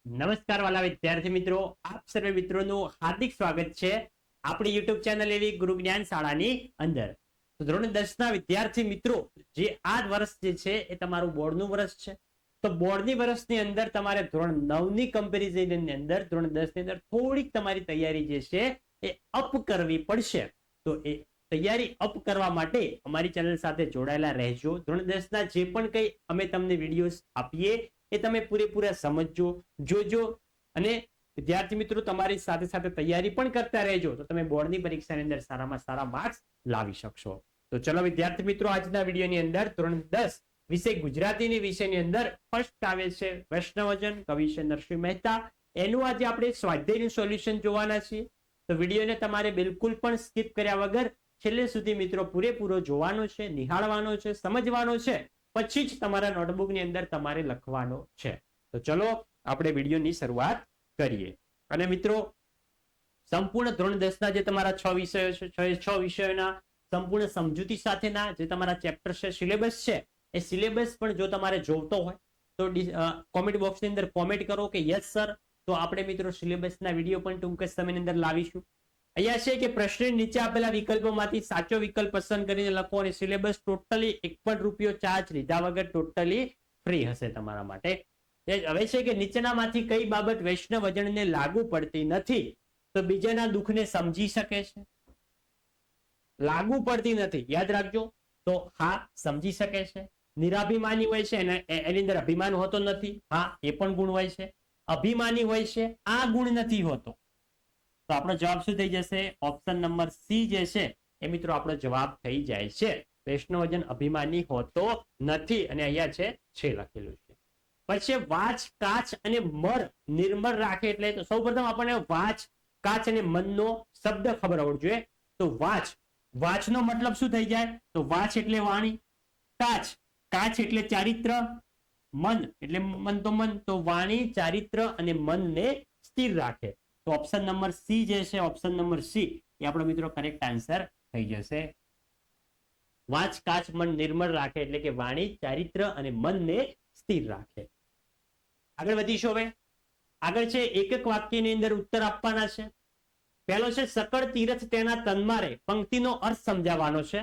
નમસ્કાર વાલા વિદ્યાર્થી મિત્રો, આપ સર્વે મિત્રોનું હાર્દિક સ્વાગત છે આપણી યુટ્યુબ ચેનલ એવી ગુરુ જ્ઞાન શાળાની અંદર. તો ધોરણ 10 ના વિદ્યાર્થી મિત્રો, જે આ વર્ષ જે છે એ તમારું બોર્ડનું વર્ષ છે. તો બોર્ડની વર્ષની અંદર તમારે ધોરણ 9 ની કમ્પેરિઝનની અંદર ધોરણ 10 ની અંદર થોડીક તમારી તૈયારી જે છે એ અપ કરવી પડશે. તો એ તૈયારી અપ કરવા માટે અમારી ચેનલ સાથે જોડાયેલા રહેજો. ધોરણ 10 ના જે પણ કંઈ અમે તમને વિડીયોઝ આપીએ એ તમે પૂરેપૂરા સમજજો, જોજો અને વિદ્યાર્થી મિત્રો તમારી સાથે સાથે તૈયારી પણ કરતા રહેજો, તો તમે બોર્ડની પરીક્ષાની અંદર સારામાં સારા માર્ક્સ લાવી શકશો. તો ચલો વિદ્યાર્થી મિત્રો, આજના વિડીયોની અંદર ધોરણ 10 વિષય ગુજરાતીની વિષયની અંદર ફર્સ્ટ આવે છે વૈષ્ણવજન, કવિ છે નરસિંહ મહેતા. એનું આજે આપણે સ્વાધ્યાયનું સોલ્યુશન જોવાના છીએ. તો વિડીયોને તમારે બિલકુલ પણ સ્કીપ કર્યા વગર છેલ્લે સુધી મિત્રો પૂરેપૂરો જોવાનો છે, નિહાળવાનો છે, સમજવાનો છે, પછી જ તમારા નોટબુકની અંદર તમારે લખવાનો છે. તો ચલો આપણે વિડીયોની શરૂઆત કરીએ. અને મિત્રો, સંપૂર્ણ ધોરણ 10 ના જે તમારા 6 વિષયો છે, 6 વિષયોના સંપૂર્ણ સમજૂતી સાથેના જે તમારા ચેપ્ટર છે, સિલેબસ છે, એ સિલેબસ પણ જો તમારે જોતો હોય તો કોમેન્ટ બોક્સની અંદર કોમેન્ટ કરો કે યસ સર. તો આપણે મિત્રો સિલેબસના વિડીયો પણ ટૂંક જ સમયની અંદર લાવીશું. અહીંયા છે કે પ્રશ્ન નીચે આપેલા વિકલ્પોમાંથી સાચો વિકલ્પ પસંદ કરીને લખો અને સિલેબસ ટોટલી ₹1 ચાર્જ લીધા વગર ટોટલી ફ્રી હશે તમારા માટે. હવે છે કે નીચેનામાંથી કઈ બાબત વૈષ્ણવજનને લાગુ પડતી નથી? તો બીજાના દુઃખને સમજી શકે છે. લાગુ પડતી નથી, યાદ રાખજો. તો હા, સમજી શકે છે. નિરાભિમાની હોય છે અને એની અંદર અભિમાન હોતો નથી. હા, એ પણ ગુણ હોય છે. અભિમાની હોય છે, આ ગુણ નથી હોતો. તો આપણો જવાબ શું થઈ જશે? ઓપ્શન નંબર સી જે છે એ મિત્રો આપણો જવાબ થઈ જાય છે. વૈષ્ણવજન અભિમાની હોતો નથી અને અહીંયા છે લખેલું છે. પછી વાચ, કાચ અને મર નિર્મળ રાખે એટલે તો સૌપ્રથમ આપણને વાચ, કાચ અને મનનો શબ્દ ખબર હોવો જોઈએ. તો વાચનો મતલબ શું થઈ જાય? તો વાચ એટલે વાણી, કાચ એટલે ચારિત્ર, મન એટલે મન તો વાણી, ચારિત્ર અને મનને સ્થિર રાખે. તો ઓપ્શન નંબર સી જે છે, ઓપ્શન નંબર સી એ આપણો મિત્રો કરેક્ટ આન્સર થઈ જશે. વાચ, કાચ, મન નિર્મળ રાખે એટલે કે વાણી, ચારિત્ર અને મનને સ્થિર રાખે. આગળ વધીશું. હવે આગળ છે એક વાક્યની અંદર ઉત્તર આપવાના છે. પહેલો છે સકળ તીરથ તેના તન્મારે. પંક્તિનો અર્થ સમજાવવાનો છે.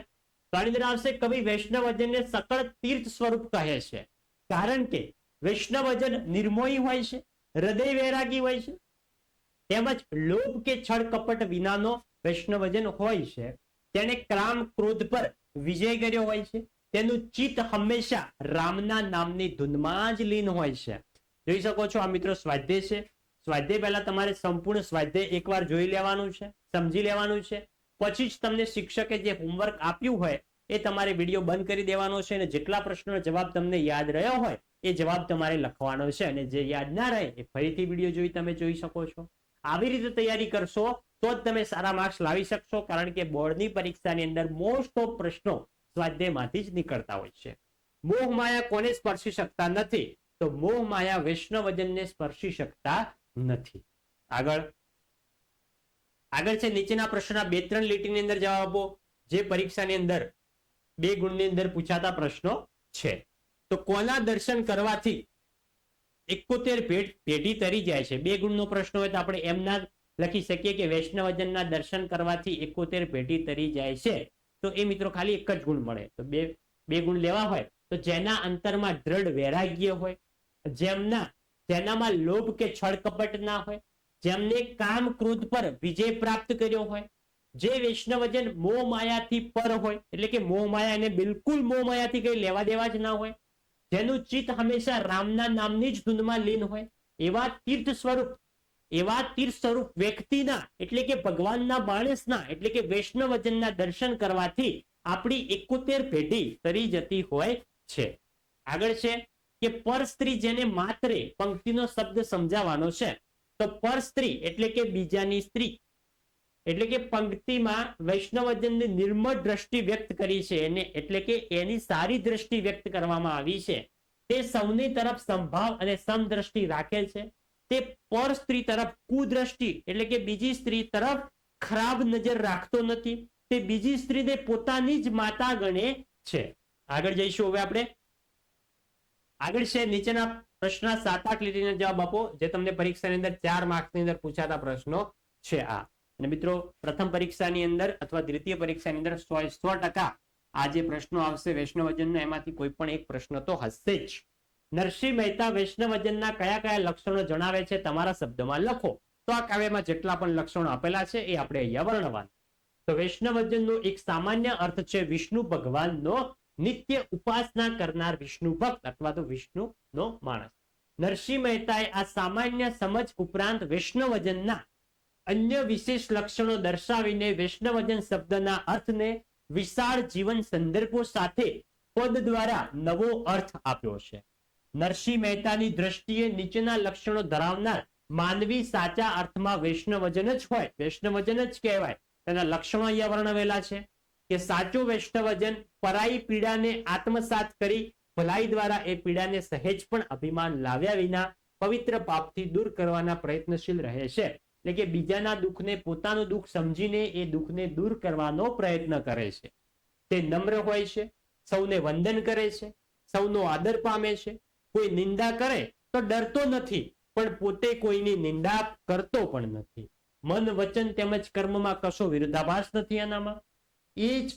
તો આની અંદર આવશે કવિ વૈષ્ણવજનને સકળ તીર્થ સ્વરૂપ કહે છે કારણ કે વૈષ્ણવજન નિર્મોહી હોય છે, હૃદય વૈરાગી હોય છે, તેમજ લોભ કે છળ કપટ વિનાનો વૈષ્ણવજન હોય છે. તેને કામ ક્રોધ પર વિજય કર્યો હોય છે. તેનું ચિત્ત હંમેશા રામના નામની ધૂનમાં જ લીન હોય છે. જોઈ શકો છો આ મિત્રો સ્વાધ્યાય છે. સ્વાધ્યાય પહેલા તમારે સંપૂર્ણ સ્વાધ્યાય એકવાર જોઈ લેવાનું છે, સમજી લેવાનું છે. પછી જ તમને શિક્ષકે જે હોમવર્ક આપ્યું હોય એ તમારે વિડીયો બંધ કરી દેવાનો છે અને જેટલા પ્રશ્નોનો જવાબ તમને યાદ રહ્યો હોય એ જવાબ તમારે લખવાનો છે. અને જે યાદ ના રહે એ ફરીથી વિડીયો જોઈ તમે જોઈ શકો છો. આવી રીતે તૈયારી કરશો તો જ તમે સારા માર્ક્સ લાવી શકશો, કારણ કે બોર્ડની પરીક્ષાની અંદર મોસ્ટ ઓફ પ્રશ્નો સ્વાધ્યાયમાંથી જ નીકળતા હોય છે. મોહ માયા કોને સ્પર્શી શકતા નથી? તો મોહ માયા વૈષ્ણવજનને સ્પર્શી શકતા નથી. આગળ છે નીચેના પ્રશ્નના 2-3 લીટીની અંદર જવાબ આપો જે પરીક્ષાની અંદર 2 ગુણની અંદર પૂછાતા પ્રશ્નો છે. તો કોના દર્શન કરવાથી 71 પેઢી તરી જાય છે? 2 ગુણનો પ્રશ્ન હોય તો આપણે એમ ના લખી શકીએ કે વૈષ્ણવજનના દર્શન કરવાથી 71 પેઢી તરી જાય છે. તો એ મિત્રો ખાલી એક જ ગુણ મળે. તો બે ગુણ લેવા હોય તો જેના અંતરમાં દ્રઢ વૈરાગ્ય હોય, જેનામાં લોભ કે છળ કપટ ના હોય, જેમને કામ ક્રોધ પર વિજય પ્રાપ્ત કર્યો હોય, જે વૈષ્ણવજન મોહ માયાથી પર હોય એટલે કે મોહ માયા એને બિલકુલ મોહ માયાથી કઈ લેવા દેવા જ ના હોય, જેનું ચિત્ત હંમેશા રામના નામની જ ધૂનમાં લીન હોય, એવા તીર્થ સ્વરૂપ વ્યક્તિના એટલે કે ભગવાનના માણસના એટલે કે વૈષ્ણવજનના દર્શન કરવાથી આપણી 71 પેઢી તરી જતી હોય છે. આગળ છે કે પર સ્ત્રી જેને માત્રે પંક્તિનો શબ્દ સમજાવવાનો છે. તો પર સ્ત્રી એટલે કે બીજાની સ્ત્રી એટલે કે પંક્તિમાં વૈષ્ણવજનની નિર્મળ દ્રષ્ટિ વ્યક્ત કરી છે એને એટલે કે એની સારી દ્રષ્ટિ વ્યક્ત કરવામાં આવી છે. તે સૌની તરફ સંભાવ અને સમદ્રષ્ટિ રાખે છે. તે પર સ્ત્રી તરફ કુદ્રષ્ટિ એટલે કે બીજી સ્ત્રી તરફ ખરાબ નજર રાખતો નથી. તે બીજી સ્ત્રીને પોતાની જ માતા ગણે છે. આગળ જઈશું. હવે આપણે આગળ છે નીચેના પ્રશ્ન 7-8 લીટીના જવાબ આપો જે તમને પરીક્ષાની અંદર 4 માર્ક્સની અંદર પૂછાતા પ્રશ્નો છે આ. અને મિત્રો પ્રથમ પરીક્ષાની અંદર અથવા દ્વિતીય પરીક્ષાની અંદર 100% આ જે પ્રશ્નો આવશે વૈષ્ણવજનનો એમાંથી કોઈ પણ એક પ્રશ્ન તો હશે જ. નરસિંહ મહેતા વૈષ્ણવજનના કયા કયા લક્ષણો જણાવે છે તમારા શબ્દમાં લખો. તો આ કાવ્યમાં જેટલા પણ લક્ષણો આપેલા છે એ આપણે અહીંયા વર્ણવવાના. તો વૈષ્ણવજનનો એક સામાન્ય અર્થ છે વિષ્ણુ ભગવાનનો નિત્ય ઉપાસના કરનાર વિષ્ણુ ભક્ત અથવા તો વિષ્ણુનો માણસ. નરસિંહ મહેતાએ આ સામાન્ય સમજ ઉપરાંત વૈષ્ણવજનના અન્ય વિશેષ લક્ષણો દર્શાવીને વૈષ્ણવજન શબ્દના અર્થને વિશાળ જીવન સંદર્ભો સાથે પદ દ્વારા નવો અર્થ આપ્યો છે. નરસિંહ મહેતાની દ્રષ્ટિએ નીચેના લક્ષણો ધરાવનાર માનવી સાચા અર્થમાં વૈષ્ણવજન જ હોય, વૈષ્ણવજન જ કહેવાય. તેના લક્ષણો અહીંયા વર્ણવેલા છે કે સાચો વૈષ્ણવજન પરાઈ પીડાને આત્મસાત કરી ભલાઈ દ્વારા એ પીડાને સહેજ પણ અભિમાન લાવ્યા વિના પવિત્ર પાપથી દૂર કરવાના પ્રયત્નશીલ રહે છે. એટલે કે બીજાના દુઃખને પોતાનું દુઃખ સમજીને એ દુઃખને દૂર કરવાનો પ્રયત્ન કરે છે. તે નમ્ર હોય છે, સૌને વંદન કરે છે, સૌનો આદર પામે છે, કોઈ નિંદા કરે તો ડરતો નથી પણ પોતે કોઈની નિંદા કરતો પણ નથી. મન વચન તેમજ કર્મમાં કશો વિરોધાભાસ નથી એનામાં. એ જ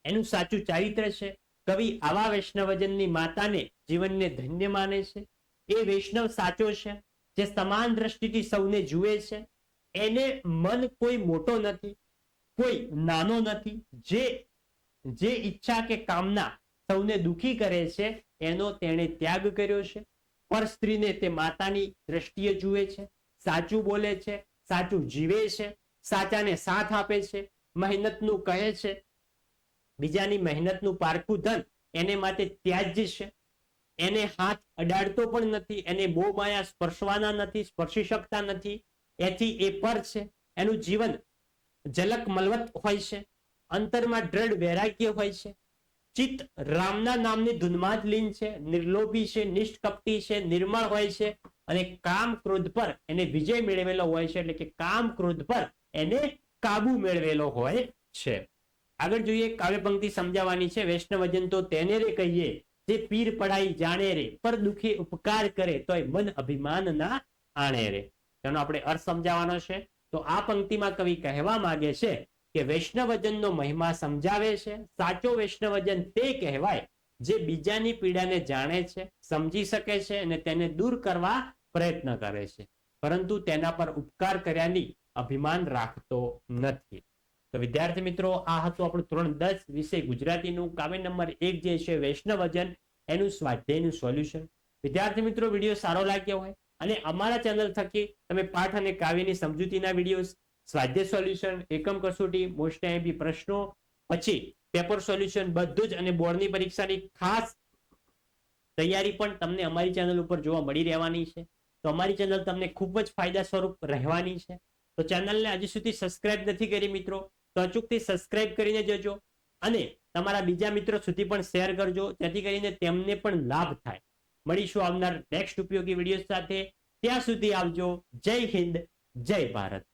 એનું સાચું ચારિત્ર છે. કવિ આવા વૈષ્ણવજનની માતાને જીવનને ધન્ય માને છે. એ વૈષ્ણવ સાચો છે જે સમાન દ્રષ્ટિથી સૌને જુએ છે. એને મન કોઈ મોટો નથી, કોઈ નાનો નથી. જે ઈચ્છા કે કામના સૌને દુખી કરે છે એનો તેણે ત્યાગ કર્યો છે. પર સ્ત્રીને તે માતાની દ્રષ્ટિએ જુએ છે, સાચું બોલે છે, સાચું જીવે છે, સાચાને સાથ આપે છે, મહેનતનું કહે છે. બીજાની મહેનતનું પારખું ધન એને માટે ત્યાજ્ય છે. એને હાથ અડાડતો પણ નથી, એને બહુ માયા સ્પર્શવાના નથી, સ્પર્શી શકતા નથી. એથી એ પર છે. એનું જીવન ઝલક મલવત હોય છે. અંતરમાં દ્રઢ વૈરાગ્ય હોય છે. ચિત્ત રામના નામની ધૂનમાં જ લીન છે. નિર્લોભી છે, નિષ્કપટી છે, નિર્મળ હોય છે અને કામ ક્રોધ પર એને વિજય મેળવેલો હોય છે. એટલે કે કામ ક્રોધ પર એને કાબુ મેળવેલો હોય છે. આગળ જોઈએ, કાવ્ય પંક્તિ સમજાવવાની છે. વૈષ્ણવજન તો તેને રે કહીએ જે પીર પડાઈ જાણે રે, પર દુખી ઉપકાર કરે તોય મન અભિમાન ના આણે રે. તેનો આપણે અર્થ સમજાવવાનો છે. તો આ પંક્તિમાં કવિ કહેવા માંગે છે કે વૈષ્ણવજનનો મહિમા સમજાવે છે. સાચો વૈષ્ણવજન તે કહેવાય જે બીજાની પીડાને જાણે છે, સમજી શકે છે અને તેને દૂર કરવા પ્રયત્ન કરે છે, પરંતુ તેના પર ઉપકાર કર્યાની અભિમાન રાખતો નથી. તો વિદ્યાર્થી મિત્રો, આ હતું આપણું ધોરણ 10 વિષય ગુજરાતીનું કાવ્ય નંબર 1 જે છે વૈષ્ણવજન, એનું સ્વાધ્યાયનું સોલ્યુશન. વિદ્યાર્થી મિત્રો, વિડીયો સારો લાગ્યો હોય અને અમારા ચેનલ થકી તમે પાઠ અને કાવ્યની સમજૂતીના વિડીયો, સ્વાધ્યાય સોલ્યુશન, એકમ કસોટી, મોસ્ટ આઈએમપી પ્રશ્નો, પછી પેપર સોલ્યુશન બધું જ અને બોર્ડની પરીક્ષાની ખાસ તૈયારી પણ તમને અમારી ચેનલ ઉપર જોવા મળી રહેવાની છે. તો અમારી ચેનલ તમને ખૂબ જ ફાયદા સ્વરૂપ રહેવાની છે. તો ચેનલને હજી સુધી સબસ્ક્રાઇબ નથી કરી મિત્રો, તો અચૂકથી સબસ્ક્રાઇબ કરીને જજો અને તમારા બીજા મિત્રો સુધી પણ શેર કરજો, જેથી કરીને તેમને પણ લાભ થાય. મળીશું આવનાર નેક્સ્ટ ઉપયોગી વિડીયો સાથે. ત્યાં સુધી આવજો. જય હિન્દ, જય ભારત.